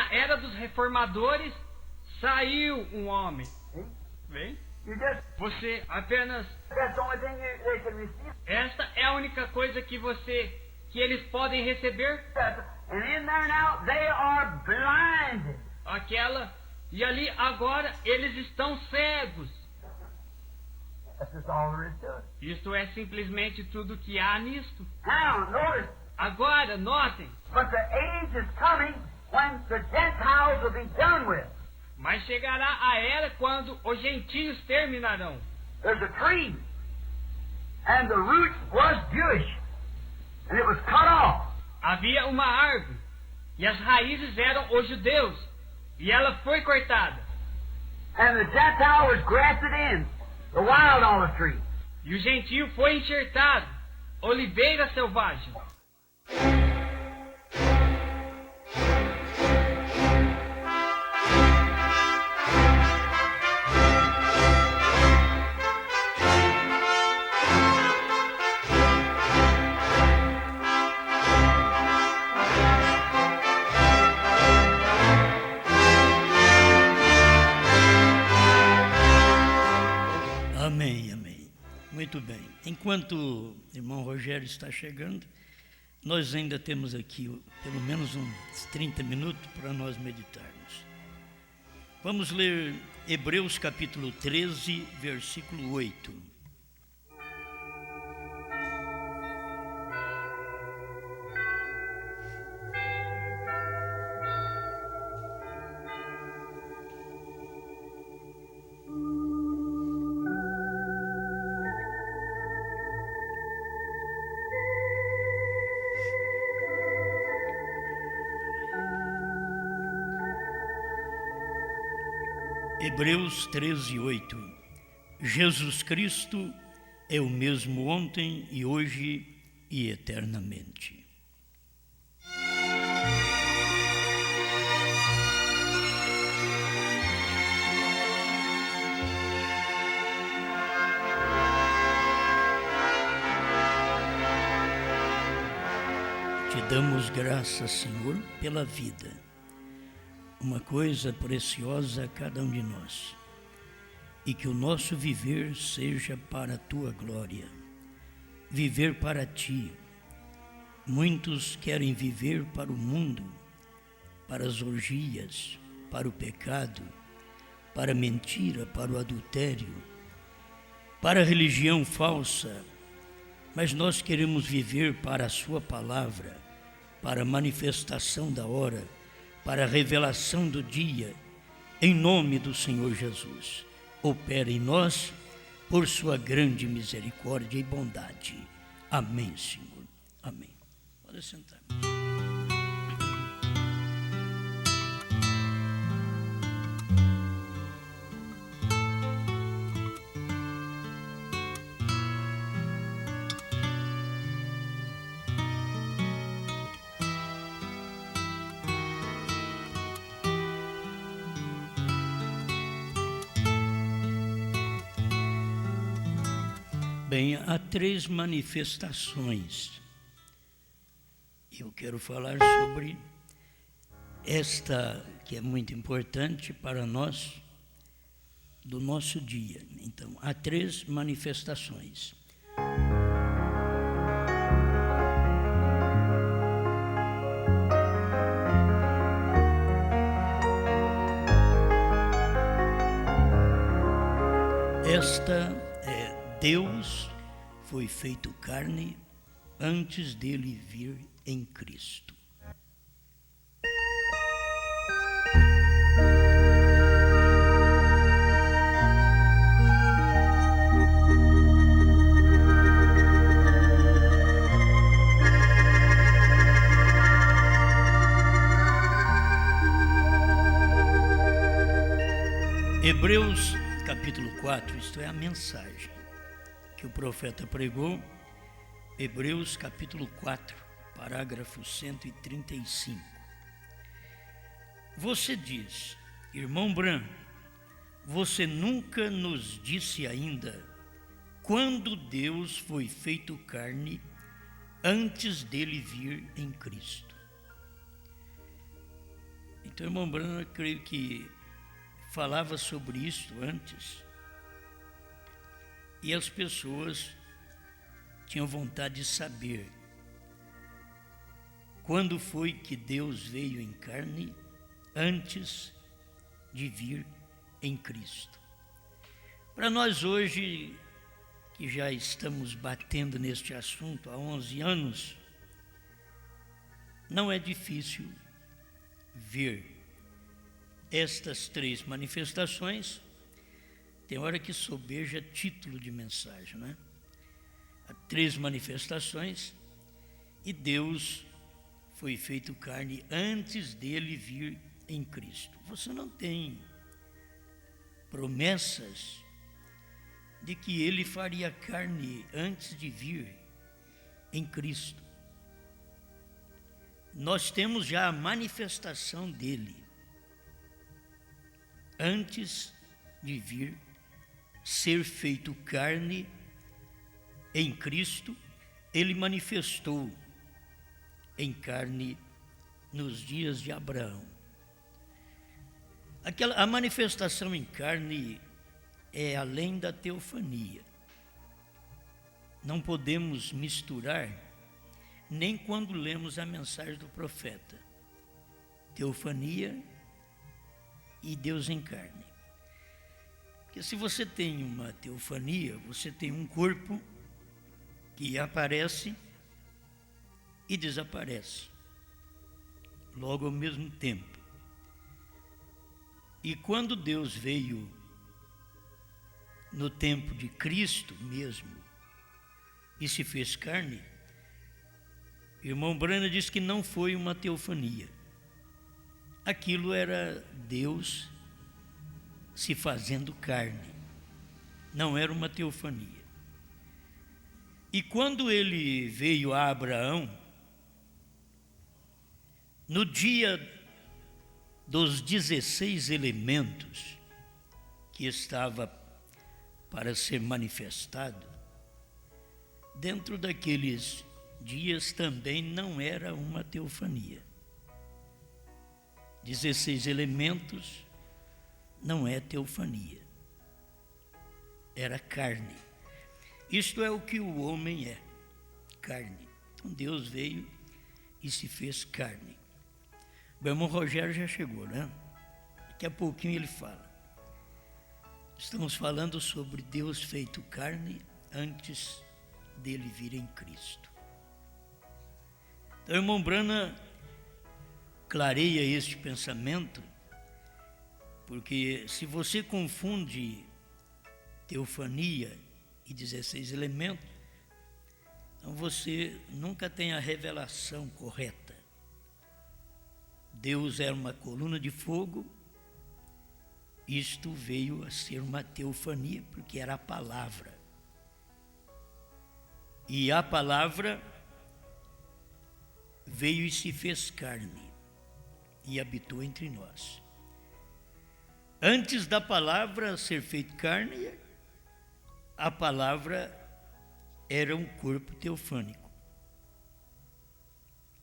na era dos reformadores, saiu um homem. Vem? Você apenas... Esta é a única coisa que eles podem receber. And in there now, they are blinded. Aquela... E ali agora eles estão cegos. That's just all there is to it. Isto é simplesmente tudo que há nisto. Now, notice. Agora, notem. But the age is coming when the Gentiles will be done with. Mas chegará a era quando os gentios terminarão. There's a tree, and the root was Jewish, and it was cut off. Havia uma árvore, e as raízes eram os judeus, e ela foi cortada. And the Gentile was grafted in, the wild olive tree. E o gentio foi enxertado, oliveira selvagem. Amém, amém. Muito bem. Enquanto o irmão Rogério está chegando, nós ainda temos aqui pelo menos uns 30 minutos para nós meditarmos. Vamos ler Hebreus capítulo 13, versículo 8. Hebreus 13, 8. Jesus Cristo é o mesmo ontem e hoje e eternamente. Te damos graças, Senhor, pela vida. Uma coisa preciosa a cada um de nós, e que o nosso viver seja para a Tua glória, viver para Ti. Muitos querem viver para o mundo, para as orgias, para o pecado, para a mentira, para o adultério, para a religião falsa, mas nós queremos viver para a Sua palavra, para a manifestação da hora, para a revelação do dia, em nome do Senhor Jesus. Opera em nós, por sua grande misericórdia e bondade. Amém, Senhor. Amém. Pode sentar. Bem, há 3 manifestações. Eu quero falar sobre esta que é muito importante para nós, do nosso dia. Então, há 3 manifestações. Esta Deus foi feito carne antes dele vir em Cristo. Hebreus capítulo 4, isto é a mensagem que o profeta pregou, Hebreus capítulo 4, parágrafo 135. Você diz, irmão Branco, você nunca nos disse ainda quando Deus foi feito carne antes dele vir em Cristo. Então, irmão Branham, eu creio que falava sobre isso antes, e as pessoas tinham vontade de saber quando foi que Deus veio em carne antes de vir em Cristo. Para nós hoje, que já estamos batendo neste assunto há 11 anos, não é difícil ver estas 3 manifestações. Tem hora que sobeja título de mensagem, né? Há 3 manifestações, e Deus foi feito carne antes dele vir em Cristo. Você não tem promessas de que ele faria carne antes de vir em Cristo. Nós temos já a manifestação dele antes de vir ser feito carne em Cristo. Ele manifestou em carne nos dias de Abraão. A manifestação em carne é além da teofania. Não podemos misturar, nem quando lemos a mensagem do profeta, teofania e Deus em carne. Porque se você tem uma teofania, você tem um corpo que aparece e desaparece logo ao mesmo tempo. E quando Deus veio no tempo de Cristo mesmo e se fez carne, irmão Branham diz que não foi uma teofania. Aquilo era Deus se fazendo carne, não era uma teofania. E quando ele veio a Abraão, no dia dos 16 elementos que estava para ser manifestado, dentro daqueles dias também não era uma teofania. 16 elementos não é teofania, era carne. Isto é o que o homem é, carne. Então Deus veio e se fez carne. O irmão Rogério já chegou, né? Daqui a pouquinho ele fala. Estamos falando sobre Deus feito carne antes dele vir em Cristo. Então, o irmão Branham clareia este pensamento, porque se você confunde teofania e 16 elementos, então você nunca tem a revelação correta. Deus era uma coluna de fogo, isto veio a ser uma teofania, porque era a palavra. E a palavra veio e se fez carne e habitou entre nós. Antes da palavra ser feita carne, a palavra era um corpo teofânico.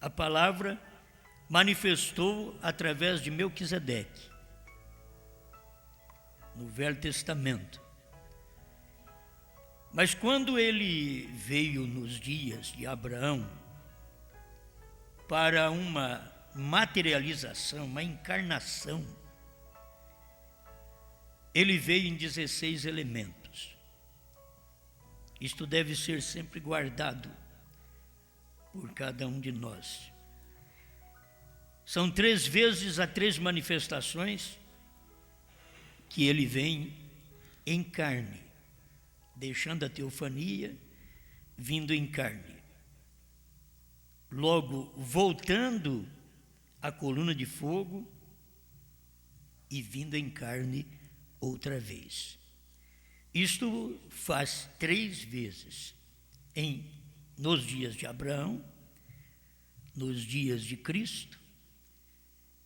A palavra manifestou através de Melquisedeque, no Velho Testamento. Mas quando ele veio nos dias de Abraão para uma materialização, uma encarnação, ele veio em 16 elementos. Isto deve ser sempre guardado por cada um de nós. São 3 vezes a 3 manifestações que ele vem em carne, deixando a teofania, vindo em carne. Logo, voltando à coluna de fogo e vindo em carne outra vez. Isto faz 3 vezes, nos dias de Abraão, nos dias de Cristo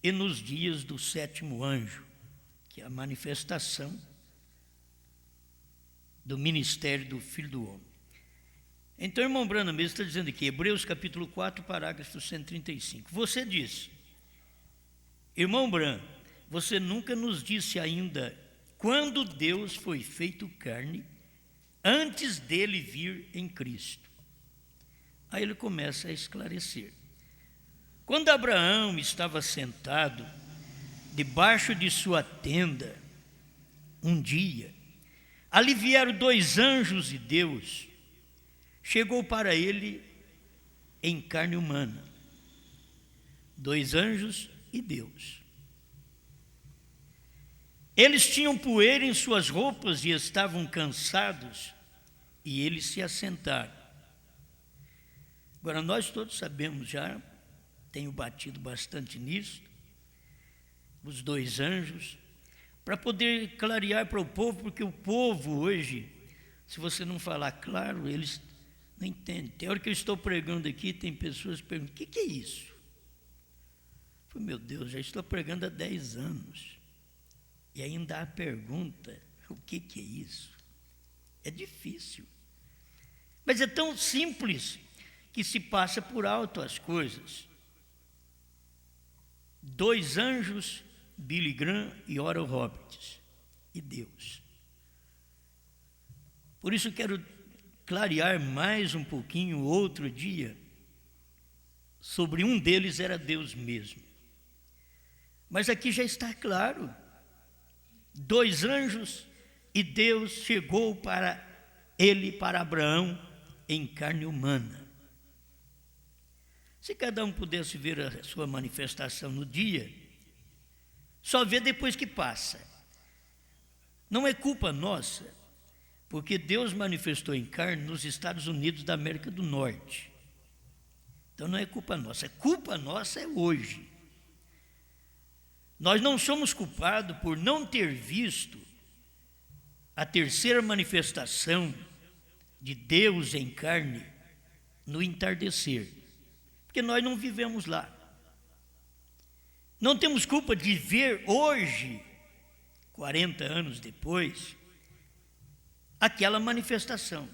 e nos dias do 7º anjo, que é a manifestação do ministério do Filho do Homem. Então, irmão Branham mesmo está dizendo aqui, Hebreus capítulo 4, parágrafo 135. Você diz, Irmão Branham, você nunca nos disse ainda quando Deus foi feito carne antes dele vir em Cristo. Aí ele começa a esclarecer. Quando Abraão estava sentado debaixo de sua tenda, um dia, ali vieram 2 anjos de Deus, chegou para ele em carne humana. 2 anjos e Deus. Eles tinham poeira em suas roupas e estavam cansados, e eles se assentaram. Agora, nós todos sabemos já, tenho batido bastante nisso, os 2 anjos, para poder clarear para o povo, porque o povo hoje, se você não falar claro, eles não entendem. Tem hora que eu estou pregando aqui, tem pessoas que perguntam, o que é isso? Eu falei, meu Deus, já estou pregando há 10 anos, e ainda há pergunta, o que é isso? É difícil, mas é tão simples que se passa por alto as coisas. 2 anjos, Billy Graham e Oral Roberts, e Deus. Por isso quero clarear mais um pouquinho outro dia, sobre um deles era Deus mesmo. Mas aqui já está claro, 2 anjos e Deus chegou para ele, para Abraão, em carne humana. Se cada um pudesse ver a sua manifestação no dia, só vê depois que passa. Não é culpa nossa, porque Deus manifestou em carne nos Estados Unidos da América do Norte. Então não é culpa nossa, a culpa nossa é hoje. Nós não somos culpados por não ter visto a terceira manifestação de Deus em carne no entardecer, porque nós não vivemos lá. Não temos culpa de ver hoje, 40 anos depois, aquela manifestação.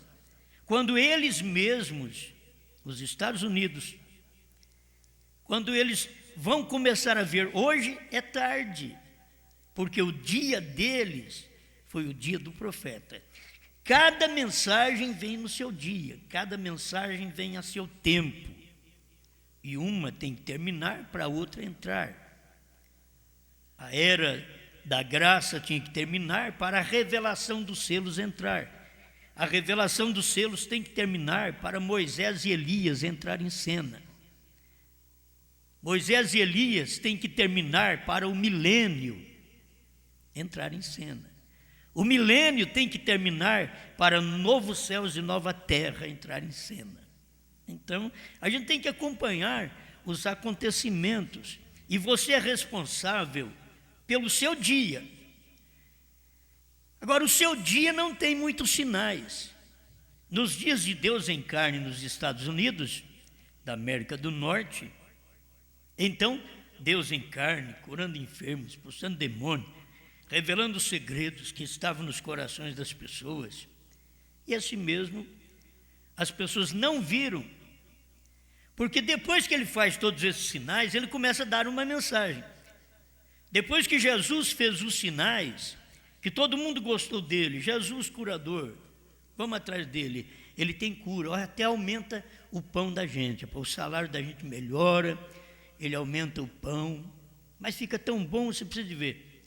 Quando eles mesmos, os Estados Unidos, quando eles vão começar a ver, hoje é tarde, porque o dia deles foi o dia do profeta. Cada mensagem vem no seu dia, cada mensagem vem a seu tempo, e uma tem que terminar para a outra entrar. A era da graça tinha que terminar para a revelação dos selos entrar. A revelação dos selos tem que terminar para Moisés e Elias entrar em cena. Moisés e Elias têm que terminar para o milênio entrar em cena. O milênio tem que terminar para novos céus e nova terra entrar em cena. Então, a gente tem que acompanhar os acontecimentos, e você é responsável pelo seu dia. Agora, o seu dia não tem muitos sinais. Nos dias de Deus em carne nos Estados Unidos, da América do Norte, então, Deus em carne, curando enfermos, expulsando demônios, revelando os segredos que estavam nos corações das pessoas. E assim mesmo, as pessoas não viram, porque depois que ele faz todos esses sinais, ele começa a dar uma mensagem. Depois que Jesus fez os sinais, que todo mundo gostou dele, Jesus curador, vamos atrás dele, ele tem cura, até aumenta o pão da gente, o salário da gente melhora, ele aumenta o pão, mas fica tão bom, você precisa de ver.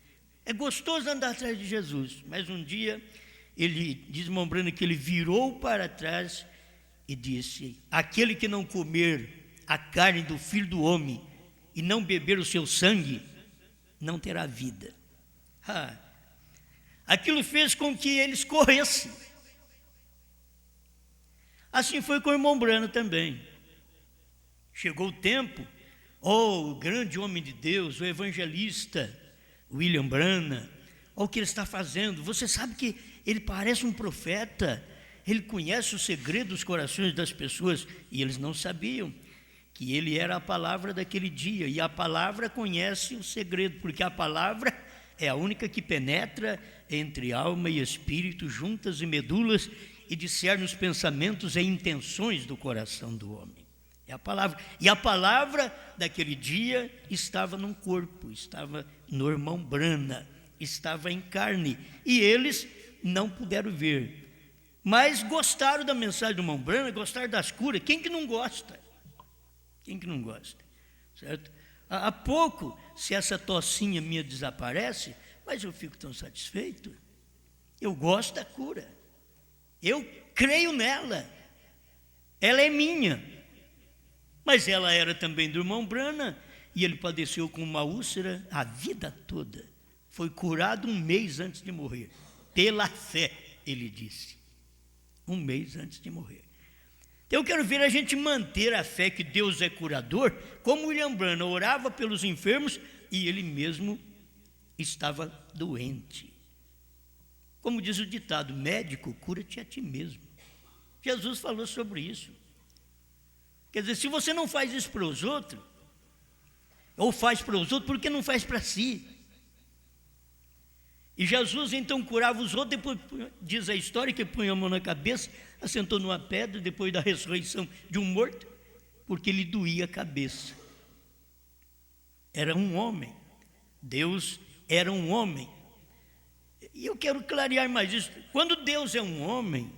É gostoso andar atrás de Jesus, mas um dia, ele, diz Mombrana, que ele virou para trás e disse, aquele que não comer a carne do Filho do Homem e não beber o seu sangue, não terá vida. Aquilo fez com que eles corressem. Assim foi com o irmão Branham também. Chegou o tempo, o grande homem de Deus, o evangelista William Branham, olha o que ele está fazendo. Você sabe que ele parece um profeta, ele conhece o segredo dos corações das pessoas, e eles não sabiam que ele era a palavra daquele dia, e a palavra conhece o segredo, porque a palavra é a única que penetra entre alma e espírito, juntas e medulas, e discerne os pensamentos e intenções do coração do homem. É a palavra. E a palavra daquele dia estava num corpo, estava no irmão Brana, estava em carne. E eles não puderam ver. Mas gostaram da mensagem do irmão Brana, gostaram das curas. Quem que não gosta? Quem que não gosta? Certo? Há pouco, se essa tossinha minha desaparece, mas eu fico tão satisfeito. Eu gosto da cura. Eu creio nela. Ela é minha. Mas ela era também do irmão Brana, e ele padeceu com uma úlcera a vida toda. Foi curado 1 mês antes de morrer. Pela fé, ele disse. 1 mês antes de morrer. Então eu quero ver a gente manter a fé que Deus é curador, como William Brana orava pelos enfermos e ele mesmo estava doente. Como diz o ditado, médico, cura-te a ti mesmo. Jesus falou sobre isso. Quer dizer, se você não faz isso para os outros, ou faz para os outros, por que não faz para si? E Jesus então curava os outros, depois diz a história que punha a mão na cabeça, assentou numa pedra depois da ressurreição de um morto, porque lhe doía a cabeça. Era um homem, Deus era um homem. E eu quero clarear mais isso. Quando Deus é um homem,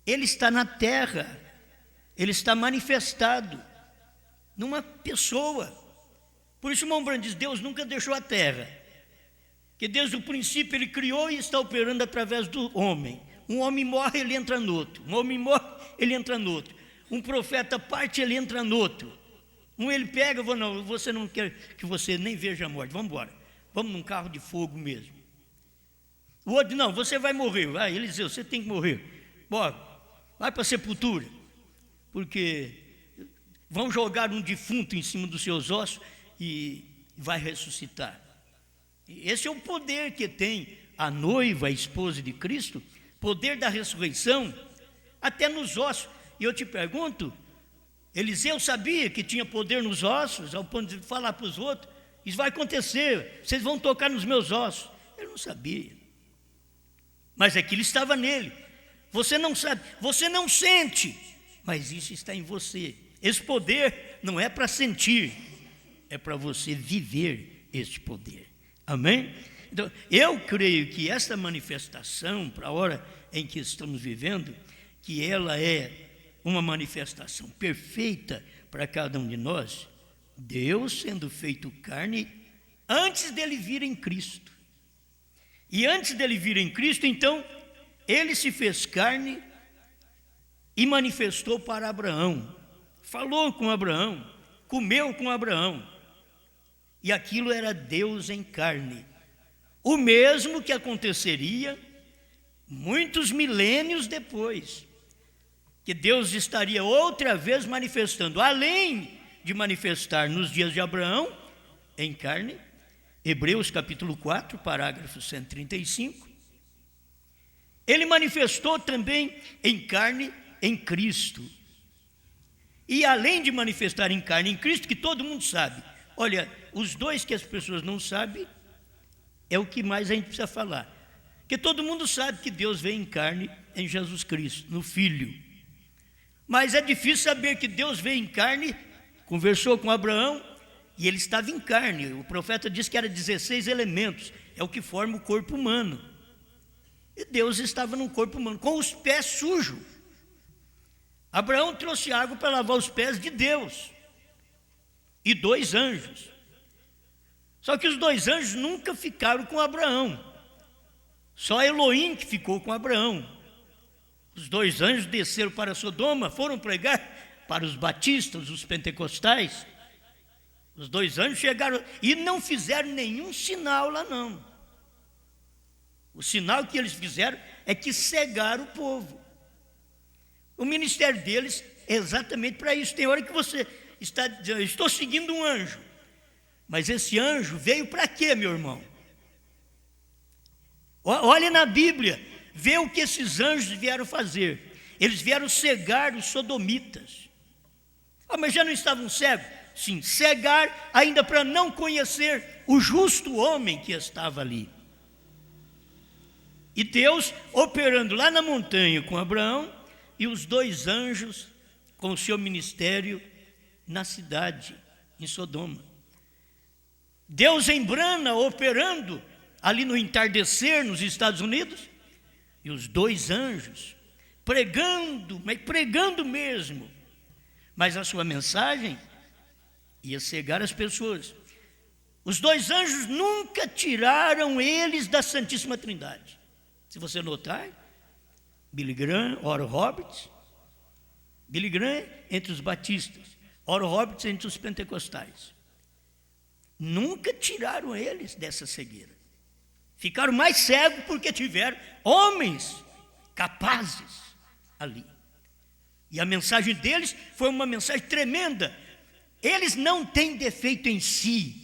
Ele está na terra, Ele está manifestado numa pessoa. Por isso o irmão Brana diz, Deus nunca deixou a terra, que desde o princípio Ele criou e está operando através do homem. Um homem morre, ele entra no outro. Um homem morre, ele entra no outro. Um profeta parte, ele entra no outro. Um ele pega, não, você não quer que você nem veja a morte, vamos embora. Vamos num carro de fogo mesmo. O outro, não, você vai morrer. Vai, Eliseu, você tem que morrer. Bora, vai para a sepultura. Porque vão jogar um defunto em cima dos seus ossos e vai ressuscitar. Esse é o poder que tem a noiva, a esposa de Cristo, poder da ressurreição, até nos ossos. E eu te pergunto, Eliseu sabia que tinha poder nos ossos, ao ponto de falar para os outros, isso vai acontecer, vocês vão tocar nos meus ossos. Ele não sabia, mas aquilo estava nele. Você não sabe, você não sente, mas isso está em você. Esse poder não é para sentir, é para você viver este poder. Amém? Então, eu creio que essa manifestação, para a hora em que estamos vivendo, que ela é uma manifestação perfeita para cada um de nós, Deus sendo feito carne antes dele vir em Cristo. E antes dele vir em Cristo, então, ele se fez carne e manifestou para Abraão. Falou com Abraão, comeu com Abraão. E aquilo era Deus em carne. O mesmo que aconteceria muitos milênios depois, que Deus estaria outra vez manifestando, além de manifestar nos dias de Abraão, em carne, Hebreus capítulo 4, parágrafo 135, ele manifestou também em carne em Cristo. E além de manifestar em carne em Cristo, que todo mundo sabe, olha, os dois que as pessoas não sabem, é o que mais a gente precisa falar. Porque todo mundo sabe que Deus veio em carne em Jesus Cristo, no Filho. Mas é difícil saber que Deus veio em carne, conversou com Abraão, e ele estava em carne. O profeta disse que era 16 elementos, é o que forma o corpo humano. E Deus estava num corpo humano, com os pés sujos. Abraão trouxe água para lavar os pés de Deus. E 2 anjos. Só que os 2 anjos nunca ficaram com Abraão. Só Elohim que ficou com Abraão. Os 2 anjos desceram para Sodoma, foram pregar para os batistas, os pentecostais. Os 2 anjos chegaram e não fizeram nenhum sinal lá não. O sinal que eles fizeram é que cegaram o povo. O ministério deles é exatamente para isso. Tem hora que você está dizendo, estou seguindo um anjo. Mas esse anjo veio para quê, meu irmão? Olhe na Bíblia, vê o que esses anjos vieram fazer. Eles vieram cegar os sodomitas. Mas já não estavam cegos? Sim, cegar ainda para não conhecer o justo homem que estava ali. E Deus operando lá na montanha com Abraão, e os 2 anjos com o seu ministério na cidade, em Sodoma. Deus em brana, operando ali no entardecer nos Estados Unidos, e os 2 anjos pregando, mas pregando mesmo, mas a sua mensagem ia cegar as pessoas. Os 2 anjos nunca tiraram eles da Santíssima Trindade. Se você notar, Billy Graham, Oral Roberts, Billy Graham entre os batistas, Oral Roberts entre os pentecostais. Nunca tiraram eles dessa cegueira. Ficaram mais cegos porque tiveram homens capazes ali. E a mensagem deles foi uma mensagem tremenda. Eles não têm defeito em si.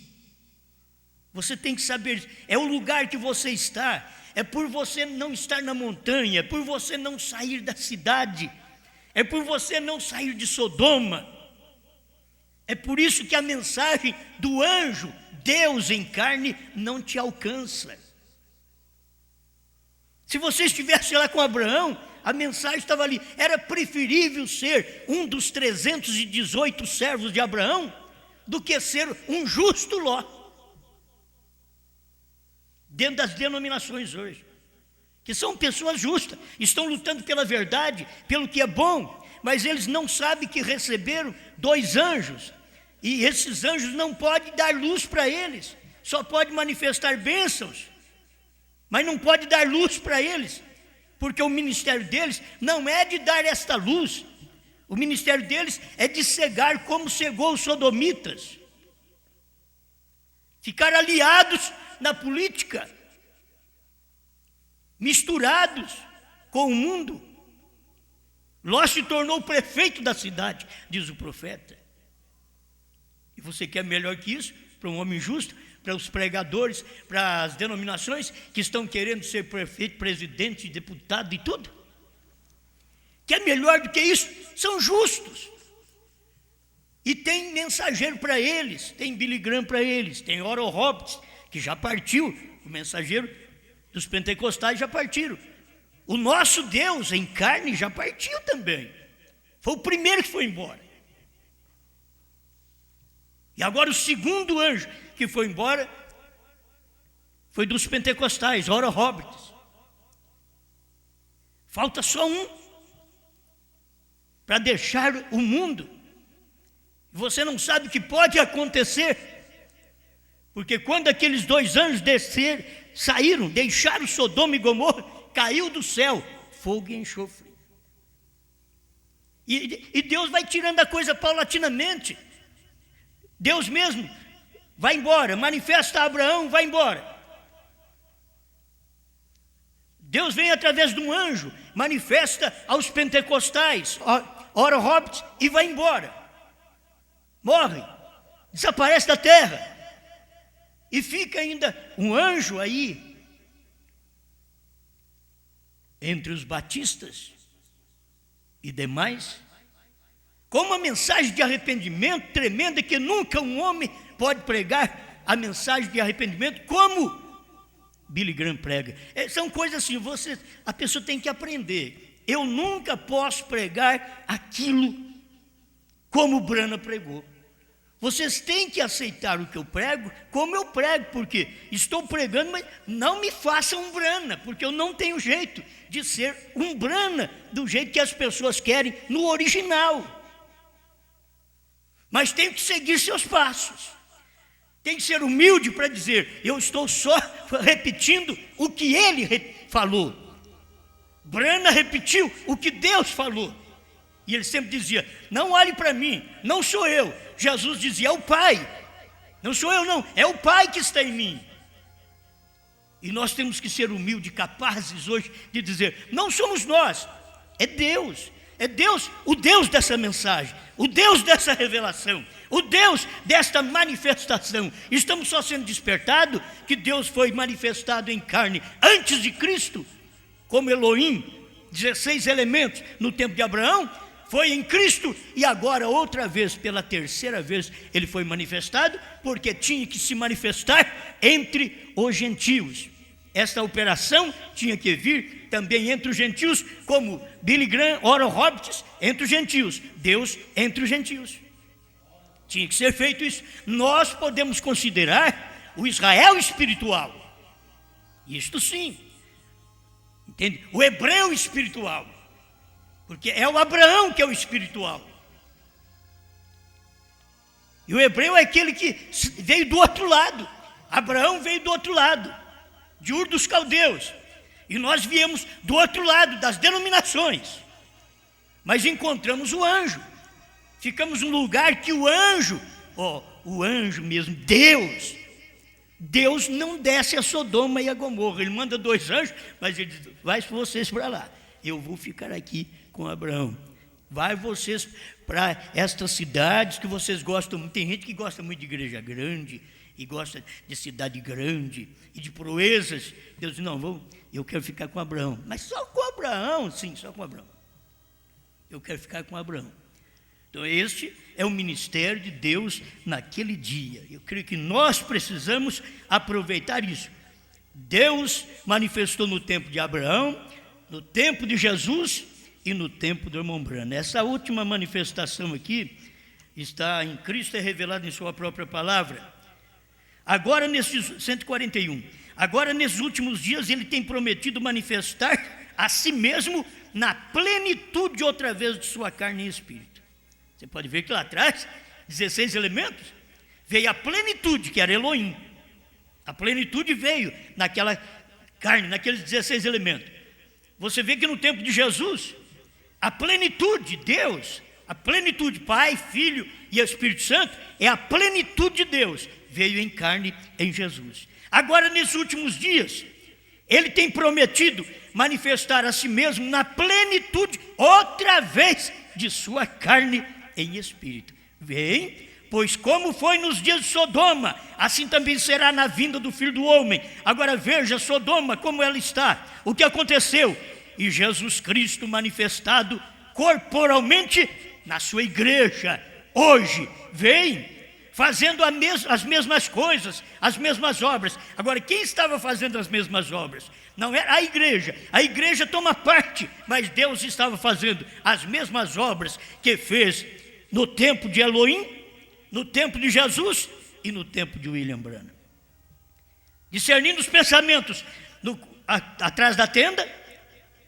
Você tem que saber, é o lugar que você está, é por você não estar na montanha, é por você não sair da cidade, é por você não sair de Sodoma. É por isso que a mensagem do anjo, Deus em carne, não te alcança. Se você estivesse lá com Abraão, a mensagem estava ali. Era preferível ser um dos 318 servos de Abraão do que ser um justo Ló. Dentro das denominações hoje, que são pessoas justas, estão lutando pela verdade, pelo que é bom, mas eles não sabem que receberam 2 anjos, e esses anjos não podem dar luz para eles, só pode manifestar bênçãos, mas não pode dar luz para eles, porque o ministério deles não é de dar esta luz, o ministério deles é de cegar como cegou os sodomitas, ficar aliados na política, misturados com o mundo. Ló se tornou prefeito da cidade, diz o profeta. E você quer melhor que isso? Para um homem justo, para os pregadores, para as denominações que estão querendo ser prefeito, presidente, deputado e tudo? Quer melhor do que isso? São justos. E tem mensageiro para eles, tem Billy Graham para eles, tem Oral Roberts, que já partiu, o mensageiro dos pentecostais já partiram. O nosso Deus em carne já partiu também. Foi o primeiro que foi embora. E agora o segundo anjo que foi embora foi dos pentecostais, Oral Roberts. Falta só um para deixar o mundo. Você não sabe o que pode acontecer, porque quando aqueles 2 anjos saíram, deixaram Sodoma e Gomorra, caiu do céu fogo e enxofre. E Deus vai tirando a coisa paulatinamente. Deus mesmo vai embora, manifesta a Abraão, vai embora. Deus vem através de um anjo, manifesta aos pentecostais, Oral Roberts, e vai embora. Morre, desaparece da terra. E fica ainda um anjo aí, entre os batistas e demais, com uma mensagem de arrependimento tremenda, que nunca um homem pode pregar a mensagem de arrependimento como Billy Graham prega. São coisas assim, a pessoa tem que aprender. Eu nunca posso pregar aquilo como Branham pregou. Vocês têm que aceitar o que eu prego como eu prego, porque estou pregando, mas não me façam um Branham, porque eu não tenho jeito de ser um Branham do jeito que as pessoas querem no original. Mas tenho que seguir seus passos. Tem que ser humilde para dizer, eu estou só repetindo o que ele falou. Branham repetiu o que Deus falou. E ele sempre dizia, não olhe para mim, não sou eu. Jesus dizia, é o Pai. Não sou eu não, é o Pai que está em mim. E nós temos que ser humildes, capazes hoje de dizer, não somos nós, é Deus. É Deus, o Deus dessa mensagem, o Deus dessa revelação, o Deus desta manifestação. Estamos só sendo despertados que Deus foi manifestado em carne antes de Cristo, como Elohim, 16 elementos no tempo de Abraão, foi em Cristo, e agora outra vez, pela terceira vez, ele foi manifestado, porque tinha que se manifestar entre os gentios. Esta operação tinha que vir também entre os gentios, como Billy Graham, Oral Roberts, entre os gentios, Deus entre os gentios. Tinha que ser feito isso. Nós podemos considerar o Israel espiritual. Isto sim. Entende? O hebreu espiritual. Porque é o Abraão que é o espiritual. E o hebreu é aquele que veio do outro lado. Abraão veio do outro lado, de Ur dos Caldeus. E nós viemos do outro lado, das denominações. Mas encontramos o anjo. Ficamos num lugar que o anjo mesmo, Deus não desce a Sodoma e a Gomorra. Ele manda 2 anjos, mas ele diz, vai vocês para lá. Eu vou ficar aqui com Abraão. Vai vocês para estas cidades que vocês gostam muito. Tem gente que gosta muito de igreja grande e gosta de cidade grande e de proezas. Deus diz, não, eu quero ficar com Abraão. Mas só com Abraão? Sim, só com Abraão. Eu quero ficar com Abraão. Então este é o ministério de Deus naquele dia. Eu creio que nós precisamos aproveitar isso. Deus manifestou no tempo de Abraão, no tempo de Jesus e no tempo do irmão Branham. Essa última manifestação aqui está em Cristo, é revelada em sua própria palavra. Agora nesses 141, agora nesses últimos dias ele tem prometido manifestar a si mesmo na plenitude outra vez de sua carne e espírito. Você pode ver que lá atrás, 16 elementos, veio a plenitude, que era Elohim. A plenitude veio naquela carne, naqueles 16 elementos. Você vê que no tempo de Jesus, a plenitude de Deus, a plenitude Pai, Filho e Espírito Santo, é a plenitude de Deus, veio em carne em Jesus. Agora, nesses últimos dias, ele tem prometido manifestar a si mesmo na plenitude, outra vez, de sua carne em espírito. Vem, pois como foi nos dias de Sodoma, assim também será na vinda do Filho do Homem. Agora veja Sodoma como ela está, o que aconteceu, e Jesus Cristo manifestado corporalmente na sua igreja, hoje, vem fazendo as mesmas coisas, as mesmas obras. Agora, quem estava fazendo as mesmas obras? Não era a igreja toma parte, mas Deus estava fazendo as mesmas obras que fez no tempo de Elohim, no tempo de Jesus e no tempo de William Branham. Discernindo os pensamentos atrás da tenda,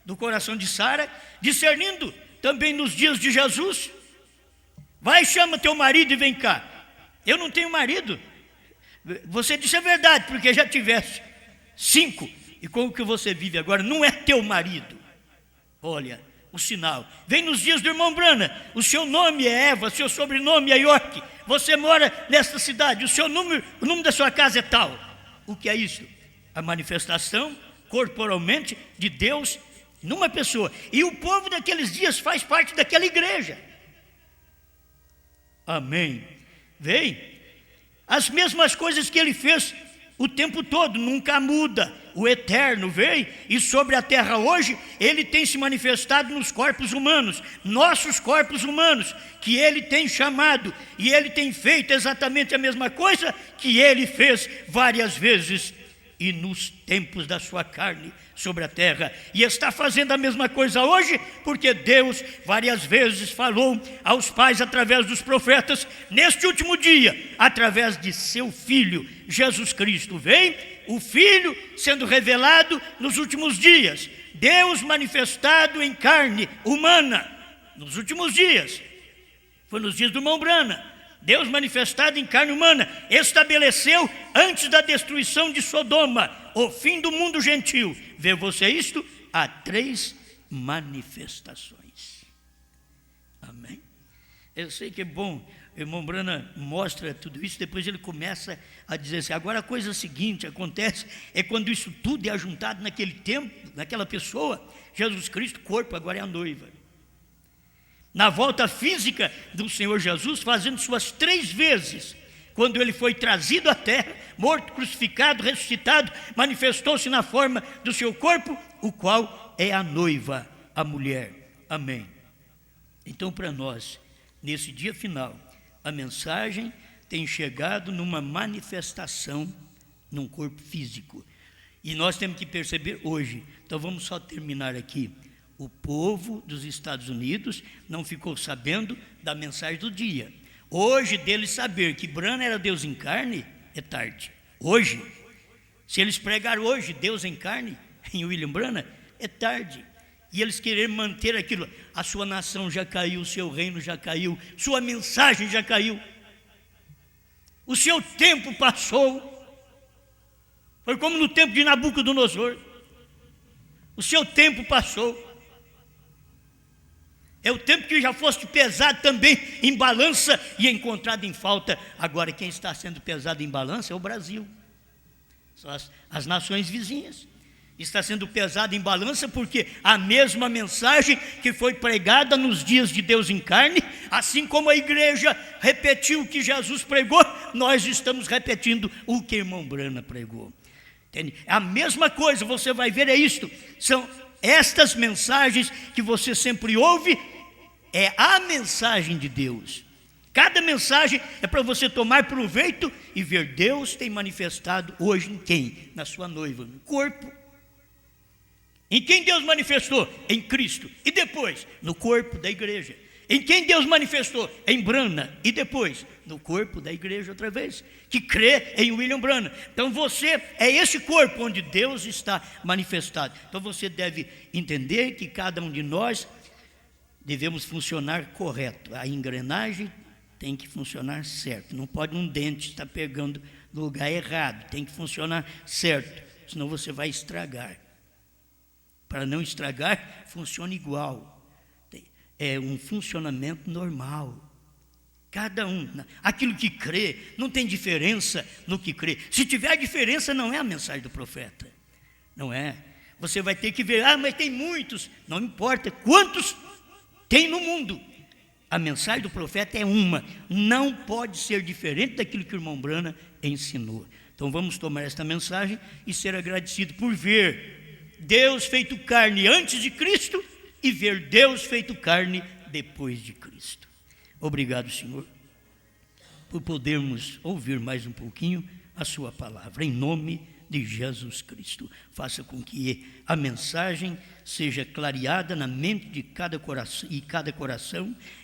do coração de Sara, discernindo também nos dias de Jesus. Vai, chama teu marido e vem cá. Eu não tenho marido. Você disse a verdade, porque já tivesse 5, e com o que você vive agora não é teu marido. Olha o sinal. Vem nos dias do irmão Branham, o seu nome é Eva, seu sobrenome é York, você mora nesta cidade, o nome da sua casa é tal. O que é isso? A manifestação corporalmente de Deus numa pessoa. E o povo daqueles dias faz parte daquela igreja. Amém. Vem. As mesmas coisas que ele fez o tempo todo, nunca muda. O eterno veio, e sobre a terra hoje, ele tem se manifestado nos corpos humanos, nossos corpos humanos, que ele tem chamado, e ele tem feito exatamente a mesma coisa que ele fez várias vezes, e nos tempos da sua carne sobre a terra, e está fazendo a mesma coisa hoje, porque Deus várias vezes falou aos pais através dos profetas, neste último dia, através de seu Filho, Jesus Cristo. Vem o Filho sendo revelado nos últimos dias, Deus manifestado em carne humana, nos últimos dias, foi nos dias do irmão Branham, Deus manifestado em carne humana, estabeleceu antes da destruição de Sodoma, o fim do mundo gentil. Vê você isto? Há 3 manifestações. Amém? Eu sei que é bom, o irmão Branham mostra tudo isso, depois ele começa a dizer assim, agora a coisa seguinte acontece, é quando isso tudo é ajuntado naquele tempo, naquela pessoa, Jesus Cristo, corpo, agora é a noiva. Na volta física do Senhor Jesus, fazendo suas 3 vezes, quando ele foi trazido à terra, morto, crucificado, ressuscitado, manifestou-se na forma do seu corpo, o qual é a noiva, a mulher. Amém. Então, para nós, nesse dia final, a mensagem tem chegado numa manifestação num corpo físico. E nós temos que perceber hoje, então vamos só terminar aqui. O povo dos Estados Unidos não ficou sabendo da mensagem do dia. Hoje, deles saber que Branham era Deus em carne, é tarde. Hoje, se eles pregaram hoje Deus em carne, em William Branham, é tarde. E eles querem manter aquilo. A sua nação já caiu, o seu reino já caiu, sua mensagem já caiu. O seu tempo passou. Foi como no tempo de Nabucodonosor. O seu tempo passou. É o tempo que já foste pesado também em balança e encontrado em falta. Agora quem está sendo pesado em balança é o Brasil. São as nações vizinhas. Está sendo pesado em balança porque a mesma mensagem que foi pregada nos dias de Deus em carne, assim como a igreja repetiu o que Jesus pregou, nós estamos repetindo o que irmão Branham pregou. Entende? A mesma coisa, você vai ver, é isto. São estas mensagens que você sempre ouve, é a mensagem de Deus. Cada mensagem é para você tomar proveito e ver Deus tem manifestado hoje em quem? Na sua noiva, no corpo. Em quem Deus manifestou? Em Cristo. E depois? No corpo da igreja. Em quem Deus manifestou? Em Branham. E depois? No corpo da igreja outra vez. Que crê em William Branham. Então você é esse corpo onde Deus está manifestado. Então você deve entender que cada um de nós devemos funcionar correto. A engrenagem tem que funcionar certo. Não pode um dente estar pegando no lugar errado. Tem que funcionar certo. Senão você vai estragar. Para não estragar, funciona igual. É um funcionamento normal. Cada um, aquilo que crê, não tem diferença no que crê. Se tiver diferença, não é a mensagem do profeta. Não é. Você vai ter que ver, mas tem muitos. Não importa quantos tem no mundo. A mensagem do profeta é uma. Não pode ser diferente daquilo que o irmão Branham ensinou. Então vamos tomar esta mensagem e ser agradecido por ver Deus feito carne antes de Cristo e ver Deus feito carne depois de Cristo. Obrigado, Senhor, por podermos ouvir mais um pouquinho a sua palavra, em nome de Jesus Cristo. Faça com que a mensagem seja clareada na mente de cada coração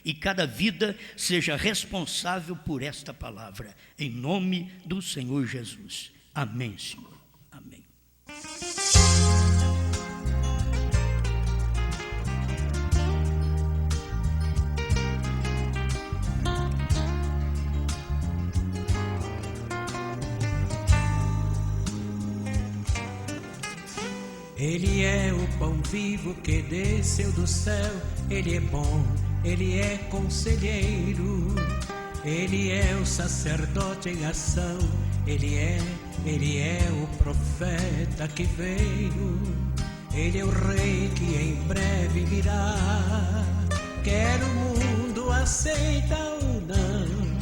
e cada vida seja responsável por esta palavra, em nome do Senhor Jesus. Amém, Senhor. Amém. Ele é o pão vivo que desceu do céu. Ele é bom, ele é conselheiro. Ele é o sacerdote em ação. Ele é o profeta que veio. Ele é o rei que em breve virá. Quer o mundo aceita ou não,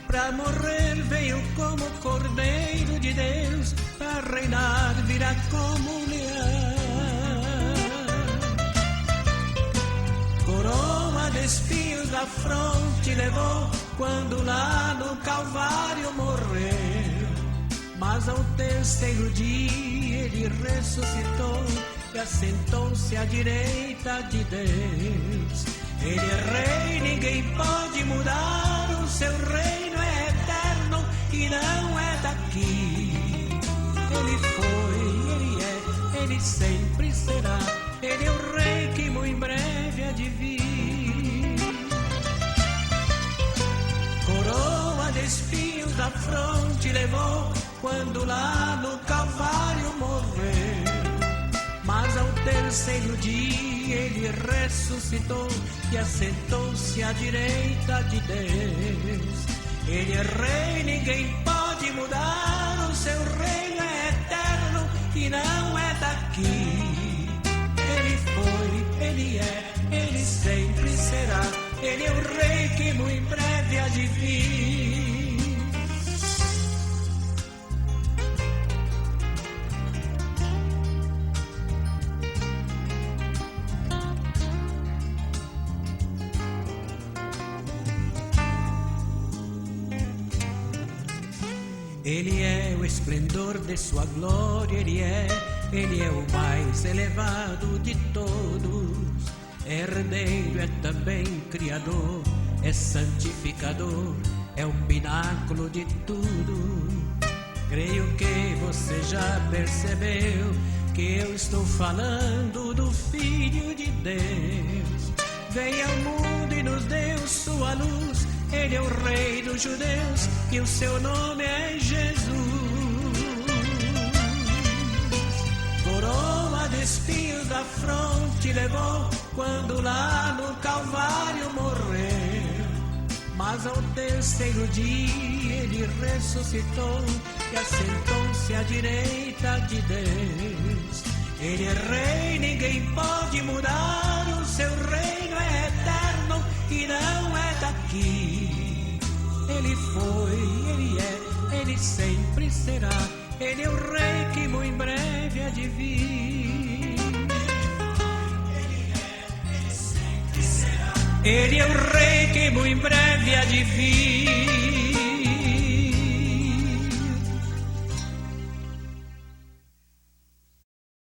pra morrer veio como Cordeiro de Deus, pra reinar virá como leão. Coroa de espinhos da fronte levou quando lá no Calvário morreu. Mas ao terceiro dia ele ressuscitou e assentou-se à direita de Deus. Ele é rei, ninguém pode mudar, o seu reino é eterno e não é daqui. Ele foi, ele é, ele sempre será. Ele é o rei que muito em breve há de vir. Coroa de espinhos da fronte levou quando lá no Calvário morreu. Mas ao terceiro dia ele ressuscitou e assentou-se à direita de Deus. Ele é rei, ninguém pode mudar, o seu reino é eterno e não é daqui. Ele foi, ele é, ele sempre será. Ele é o rei que muito em breve há de vir. Ele é o esplendor de sua glória, ele é o mais elevado de todos. Herdeiro é também criador, é santificador, é o pináculo de tudo. Creio que você já percebeu que eu estou falando do Filho de Deus. Veio ao mundo e nos deu sua luz. Ele é o Rei dos judeus e o seu nome é Jesus. Coroa de espinhos da fronte levou quando lá no Calvário morreu. Mas ao terceiro dia ele ressuscitou e assentou-se à direita de Deus. Ele é Rei, ninguém pode mudar. O seu reino é eterno e não é daqui. Ele foi, ele é, ele sempre será. Ele é o Rei que muito em breve há de vir. Ele é o Rei que muito em breve há de vir.